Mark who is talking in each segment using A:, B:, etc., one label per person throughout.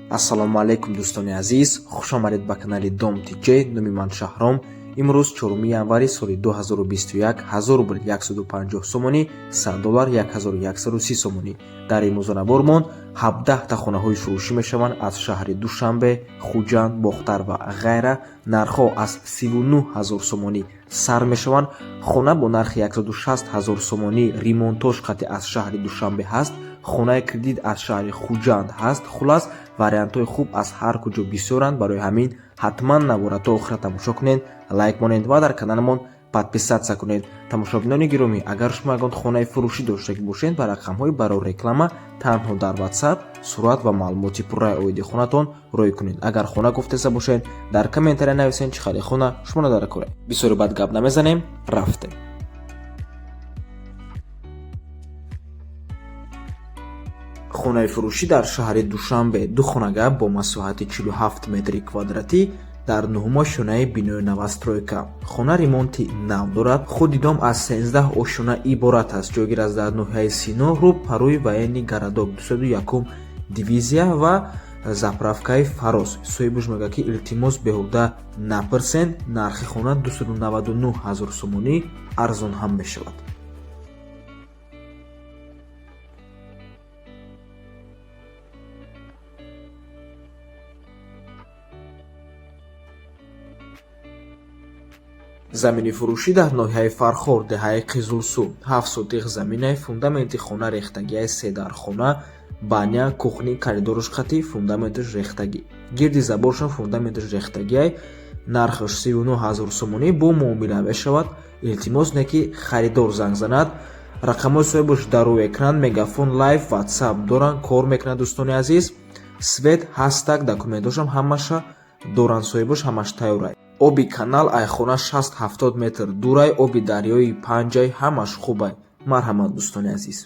A: ассалому алайкум дӯстони азиз, хушомадед ба канали Dom TJ. Номи ман Шаҳром. имрӯз 4 январи соли 2021 1000 рубл 150 сомонӣ, $100 1130 сомонӣ. дар имрӯзанабормон 17 та хонаҳои фурӯшӣ мешаванд аз шаҳри Душанбе, Хуҷанд, Бохтар ва ғайра. нархҳо аз 39 000 сомонӣ сар мешаванд. хона бо нархи 160 000 сомонӣ ремонтош қати аз шаҳри Душанбе ҳаст. хонаи кредит аз шаҳри Хуҷанд ҳаст. хулас вариантҳои хуб аз ҳар куҷо бисёранд. барои ҳамин ҳатман навора то охира тамошо кунед, лайк монед ва дар каналамон подписатсия кунед. тамошобинони гиромӣ, агар шумо ягон хонаи фурӯшӣ доштагӣ бошед, ба рақамҳои барои реклама танҳо дар WhatsApp сурат ва маълумоти пурраи оиди хонатон рой кунед. агар хона гуфтеса бошед, дар комментария нависед чӣ хари хона шумо надара кора. бисёри бад гап намезанем, рафтем. хонаи фурӯшӣ дар шаҳри Душанбе, ду хонага бо масоҳати 47 метри квадратӣ дар 9-ошонаи бинои новостройка. хона ремонти нав дорад. худи дом аз 13 ошона иборат аст. ҷойгир аст дар ноҳияи Сино, рӯ военни Гарадок 201 дивизия ва заправкаи Фарос. соҳибуш мегӯяд ки илтимос беҳуда напарсед. нархи хона 299 000 сомонӣ арзон ҳам мешавад. замини фурӯшӣ дар ноҳияи Фархор, деҳаи Қизулсу. 7 сотиқ заминаи фундаменти хона рехтагияи 3 дар хона, баня, кухни, коридораш қати, фундаменташ рехтагӣ. гирди заборшон фундаменташ рехтагияй. нархаш 39 000 сомонӣ бо муомила мешавад. илтимос не ки харидор занг занад. рақамҳои соҳибаш дар рӯи экран, мегафон лайв, WhatsApp доранд, кор мекунад дӯстони азиз. свет, ҳастаг, документошам ҳамаша доранд соҳибаш, ҳамаш тайёрай. оби канал айхона 60-70 метр дурай, оби дарёи панҷай ҳамаш хубай. марҳамат дӯстони азиз.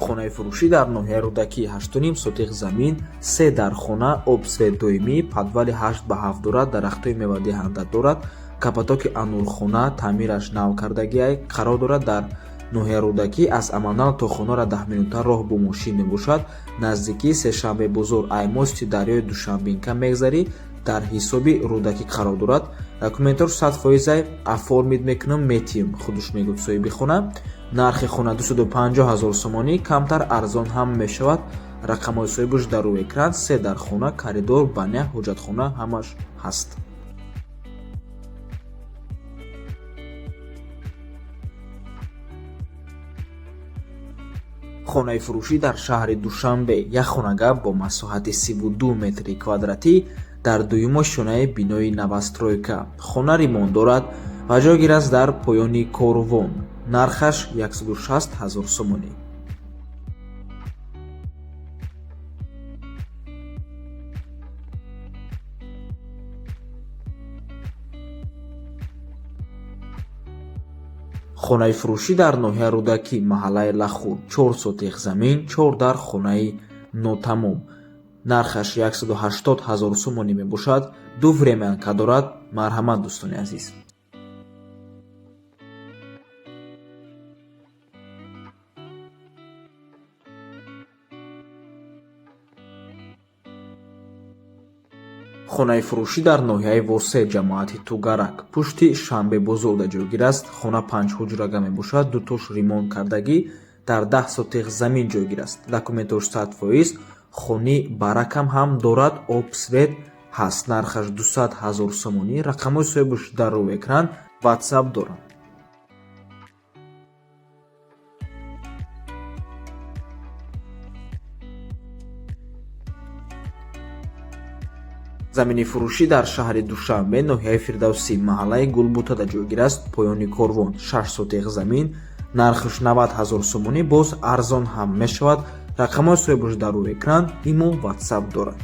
A: хонаи фурӯшӣ дар ноҳияи Рӯдакӣ, 8.5 сотиқ замин, 3 дар хона, обсвет доимӣ, подвали 8x7 дорад, дарахтои мевадиҳанда дорад. капотоки анурхона, таъмираш нав кардагиай қарор дорад. дар ноҳияи Рӯдакӣ аз Аманал то хонара 10 минута роҳ бо мошин мебошад. наздикии Сешанбе бозор аймости дарёи Душанбинка мегзарӣ. дар ҳисоби Рӯдакӣ қарор дорад. документош 100% аформид мекунам, метиюм худуш мегӯяд соҳиби хона. нархи хона 250 000 сомонӣ, камтар арзон ҳам мешавад. рақамҳои соҳибаш дар рӯи экран. 3 дар хона, коридор, баня, ҳоҷатхона ҳамаш ҳаст. хонаи фурӯшӣ дар шаҳри Душанбе, як хонага бо масоҳати 32 метри квадратӣ дар 2-ошонаи бинои новостройка. хона ремонт дорад ва ҷойгир аст дар поёни корвон. нархаш 160 000 сомонӣ. хонаи фурӯшӣ дар ноҳияи Рӯдакӣ, маҳаллаи Лахур, 4 сотиқ замин, 4 дар хонаи нотамом. нархаш 180 000 сомонӣ мебошад. ду времянка дорад. марҳамат дӯстони азиз. хонаи фурӯшӣ дар ноҳияи Восе, ҷамоати Тугарак, пушти Шанбе бозорда ҷойгир аст. хона 5 ҳуҷрага мебошад. дутош ремонт кардагӣ дар 10 сотиқ замин ҷойгир аст. документош 100%. хони баракам ҳам дорад. обсвет ҳаст. нархаш 200 000 сомонӣ. рақамҳои соҳибаш дар рӯи экран. WhatsApp доранд. замини фурӯшӣ дар шаҳри Душанбе, ноҳияи Фирдавсӣ, маҳаллаи Гулбутада ҷойгир аст. поёни корвон, 6 сотиқ замин. нархаш 90 000 сомонӣ, боз арзон ҳам мешавад. рақамҳои соҳибаш дар рӯи экран. имо WhatsApp дорад.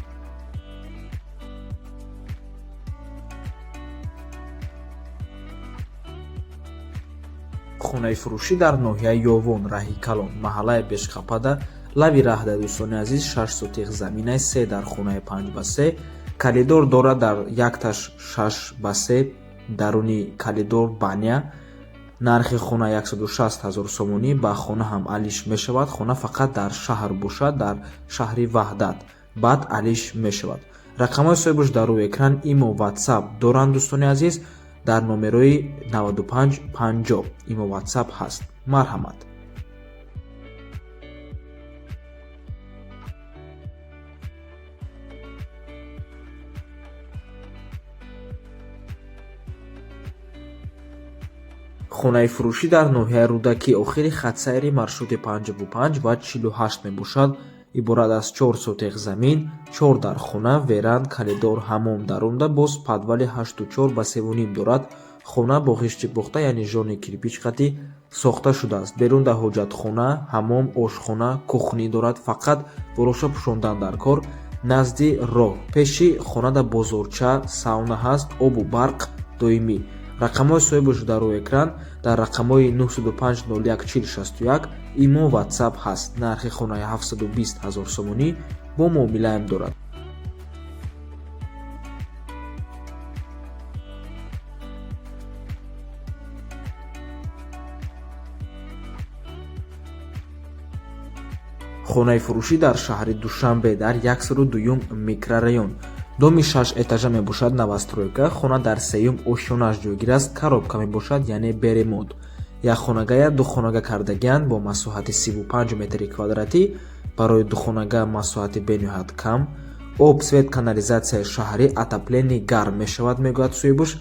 A: хонаи фурӯшӣ дар ноҳияи Ёвон, раҳи Калон, маҳаллаи Бешқапада, лави раҳда дӯстони азиз, 6 сотиқ заминаи 3 дар хонаи 5x3, калидор дорад дар 1.6 даруни калидор баня. нархи хона 160 000 сомонӣ. Ба хона ҳам алиш мешавад. Хона фақат дар шаҳр бошад, дар шаҳри Ваҳдат, баъд алиш мешавад. рақамҳои соҳибаш дар рӯи экран имо ватсап доранд дӯстони азиз, дар номерои 9550 имо ватсап ҳаст. марҳамат. хонаи фурӯшӣ дар ноҳияи рӯдакӣ охири хатсайри маршрути 55 ва 48 мебошад. иборат аз 4 сотиқ замин, 4 дар хона, веранд, калидор, ҳаммом дар он, боз падвали 8.4 ба 3.5 дорад. хона бо ғишти пухта, яъне жони кирпич қатӣ сохта шудааст. берунда ҳоҷатхона, ҳаммом, ошхона, кухнӣ дорад. фақат бороша пӯшондан дар кор. назди роҳ пеши хонада бозорча, сауна ҳаст. обу барқ доимӣ. рақамҳои соҳибаш дар рӯи экран. дар рақамҳои 905 01 40 61 имо ватсап ҳаст. нархи хонаи 720 000 сомонӣ бо муомилаам дорад. хонаи фурӯшӣ дар шаҳри Душанбе дар 102 микрорайон. доми 6 этажа мебошад. новостройка. хона дар 3 ошёнаш ҷойгир аст. коробка мебошад, яъне беремод. якхонагая духонага кардагианд бо масоҳати 35 метри квадратӣ. барои духонага масоҳати бениҳоят кам. об, свет, канализатсияи шаҳрӣ, отоплени гарм мешавад, мегӯяд соҳибаш.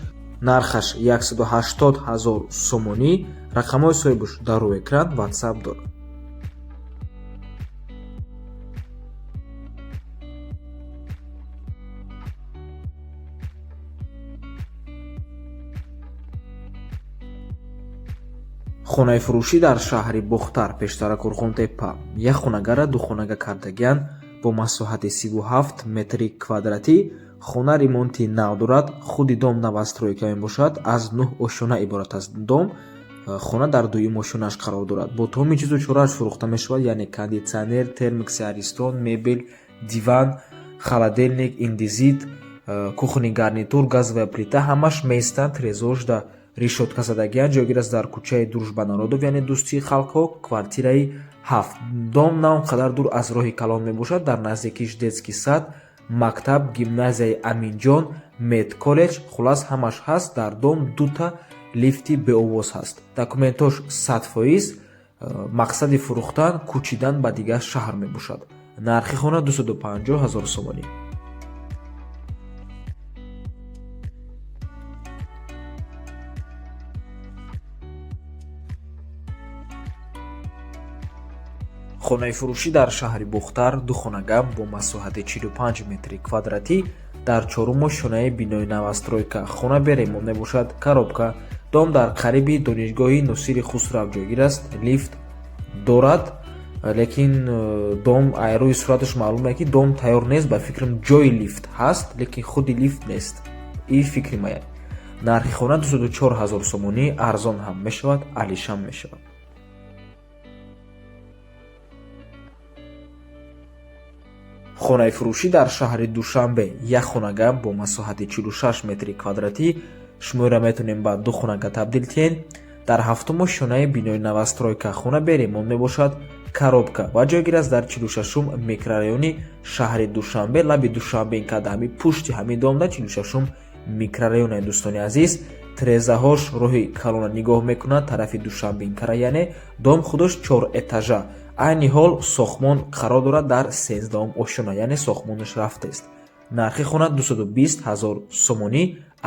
A: нархаш 180 000 сомонӣ. рақамҳои соҳибаш дар рӯи экран. ватсап дорад. хонаи фурӯшӣ дар шаҳри Бухтар, пештара Корхонтеппа. як хонагара духонага кардагианд бо масоҳати 37 метри квадратӣ. хона ремонти нав дорад. худи дом новостройка мебошад. аз 9 ошона иборат аст дом. хона дар дуюм ошонаш қарор дорад. бо тамоми чизу чорааш фурӯхта мешавад, яъне кондитсионер, термикси аристон, мебел, диван, холодильник, индизит, кухни гарнитур, газовая плита ҳамаш меистанд. трезожда решетка задагианд. ҷойгир аст дар кӯчаи Дружбанародов, яъне дӯстии халқҳо, квартираи 7. дом на он қадар дур аз роҳи калон мебошад. дар наздикиш детский сад, мактаб, гимназияи Аминҷон, медколлеҷ, хулас ҳамаш ҳаст. дар дом дута лифти беовоз ҳаст. документош 100%. мақсади фурӯхтан кӯчидан ба дигар шаҳр мебошад. нархи хона 250 000 сомонӣ. хонаи фурӯшӣ дар шаҳри Бухтар, духонага бо масоҳати 45 метри квадратӣ дар 4 ошонаи бинои новостройка. хона беремон мебошад. коробка. дом дар қариби донишгоҳи Носири Хусрав ҷойгир аст. лифт дорад, лекин дом рӯи сураташ маълум е ки дом тайёр нест. ба фикрам ҷои лифт ҳаст, лекин худи лифт нест. ин фикри мая. нархи хона 24 000 сомонӣ. арзон ҳам мешавад, алишам мешавад. хонаи фурӯшӣ дар шаҳри Душанбе. як хонага бо масоҳати 46 метри квадратӣ. шумоёро метавонем ба ду хонага табдил тиҳем. дар 7 ошонаи бинои новостройка. хона беремон мебошад. коробка ва ҷойгир аст дар 46 микрорайони шаҳри Душанбе. лаби Душанбе инқадр ҳамин пушти ҳамин домда 46 микрорайоне. дӯстони азиз, трезаҳош роҳи калона нигоҳ мекунад тарафи Душанбе инкара, яъне дом худош 4 этажа. айни ҳол сохмон қарор дорад дар 13 ошона, яъне сохмонаш рафтааст. нархи хона 220 000 сомонӣ.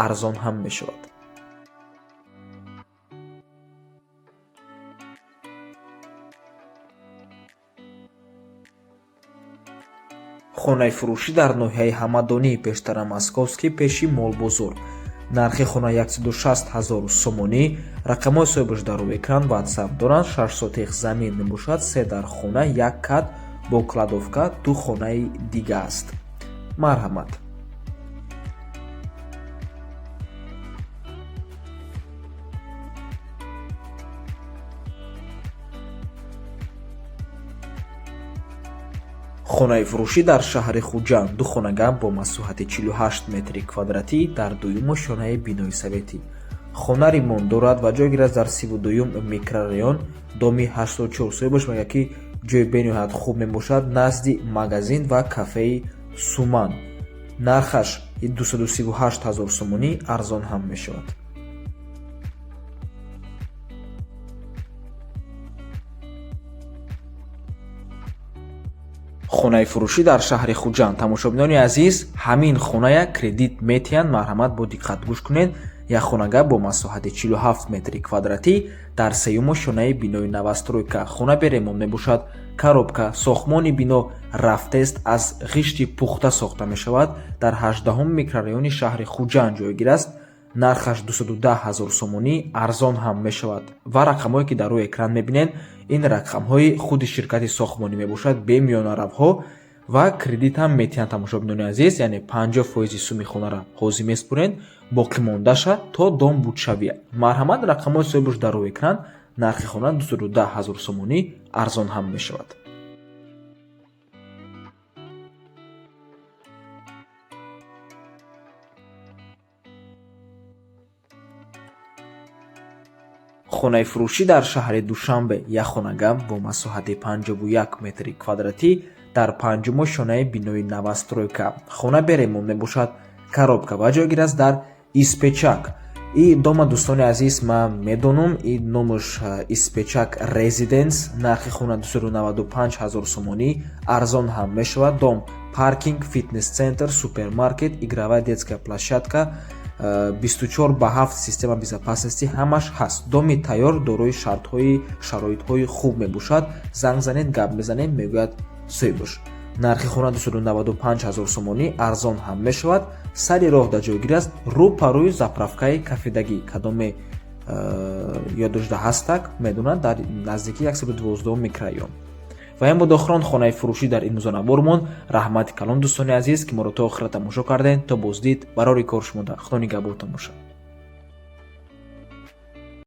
A: арзон ҳам мешавад. хонаи фурӯшӣ дар ноҳияи Ҳамадонӣ, пештара Московский, пеши молбозор. нархи хона 160 000 сомонӣ. рақамҳои соҳибаш дар рӯи экран. ватсап доранд. 6 сотиқ замин мебошад. 3 дар хона, 1 кат бо кладовка, 2 хонаи дига аст. марҳамат. хонаи фурӯшӣ дар шаҳри хуҷанд ду хонага бо масоҳати 48 метри квадратӣ дар дуюму шонаи бинои советӣ. хона ремонт дорад ва ҷойгир аст дар 32-юм микрорайон доми 84 соҳибаш мегӯяд ки ҷои бениҳоят хуб мебошад назди магазин ва кафеи Суман. нархаш 238 000 сомонӣ арзон ҳам мешавад. хонаи фурӯшӣ дар шаҳри хуҷанд. тамошобинони азиз, ҳамин хоная кредит метиҳанд. марҳамат бо диққат гӯш кунед. як хонага бо масоҳати 47 метри квадратӣ дар сеюму шонаи бинои новостройка. хона беремонт мебошад. коробка сохтмони бино рафтест аз ғишти пухта сохта мешавад. дар 18-ум микрорайони шаҳри хуҷанд ҷойгир аст. нархаш 210 000 сомонӣ арзон ҳам мешавад. ва рақамҳое ки дар рӯи экран мебинед, ин рақамҳои худи ширкати сохтмонӣ мебошад бе миёнаравҳо ва кредит ҳам метиҳанд. тамошобинони азиз, яъне 50% суми хонара ҳозир меспуред, боқимондаша то дом будшавия. марҳамат, рақамҳои соҳибаш дар рӯи экран. нархи хона 210 000 сомонӣ арзон ҳам мешавад. хонаи фурӯшӣ дар шаҳри Душанбе. як хонага бо масоҳати 51 метри квадратӣ дар 5-ум шонаи бинои новостройка. хона беремонт мебошад. коробка ва ҷойгир аст дар Испечак. и дома дӯстони азиз, ман медонам и номаш Испечак Residence. нархи хона 295 000 сомонӣ арзон ҳам мешавад. дом паркинг, фитнес-центр, супермаркет, игровая детская площадка, 24/7 система безопасности ҳамаш ҳаст. доми тайёр дорои шароитҳои хуб мебошад. занг занед, гап мезанед, мегӯяд соҳибаш. нархи хона 295 000 сомонӣ арзон ҳам мешавад. сари роҳ дар ҷойгир аст. рӯпарӯи заправкаи кафедагӣ. кадоме ёддошта ҳастак медонад, дар наздики 112 микрорайон. ва ин буд охирон хонаи фурӯшӣ дар имрӯза набормон. раҳмати калон дӯстони азиз ки моро то охира тамошо кардем. то боздид барори кор шумода. худо нигаҳботон бошад.